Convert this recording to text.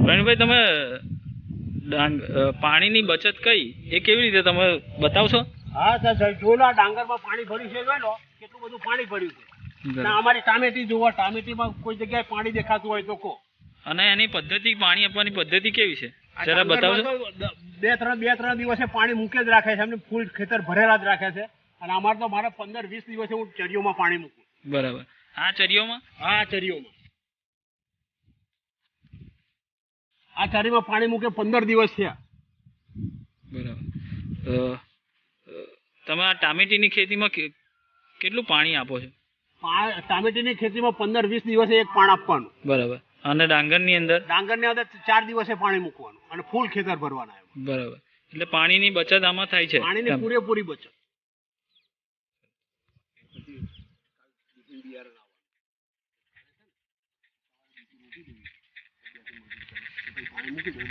પ્રવીણભાઈ, તમે પાણીની બચત કઈ એ કેવી રીતે તમે બતાવશો? હા સર, જોલા ડાંગરમાં પાણી ભર્યું છે, જોઈ લો કેટલું બધું પાણી ભર્યું છે. અમારી ટામેટી જોવો, ટામેટીમાં કોઈ જગ્યાએ પાણી દેખાતું હોય તો કહો. અને એની પદ્ધતિ, પાણી આપવાની પદ્ધતિ કેવી છે જરા બતાવશો? બે ત્રણ દિવસે પાણી મૂકે જ રાખે છે, એમને ફૂલ ખેતર ભરેલા જ રાખે છે. અને અમારે તો 15-20 દિવસે હું ચરીઓમાં પાણી મૂકું. બરાબર. આ ચરીઓમાં? હા, ચરીઓમાં. આ ચારીમાં પાણી મૂકે 15 દિવસ થયા. બરાબર. તમે આ ટામેટીની ખેતીમાં કેટલું પાણી આપો છો? ટામેટીની ખેતીમાં 15-20 દિવસે એક પાણ આપવાનું. બરાબર. અને ડાંગરની અંદર? ડાંગરની અંદર 4 દિવસે પાણી મૂકવાનું અને ફૂલ ખેતર ભરવાના. બરાબર. એટલે પાણીની બચત આમાં થાય છે? પાણીની પૂરેપૂરી બચત. પાણી મૂકી દઉં,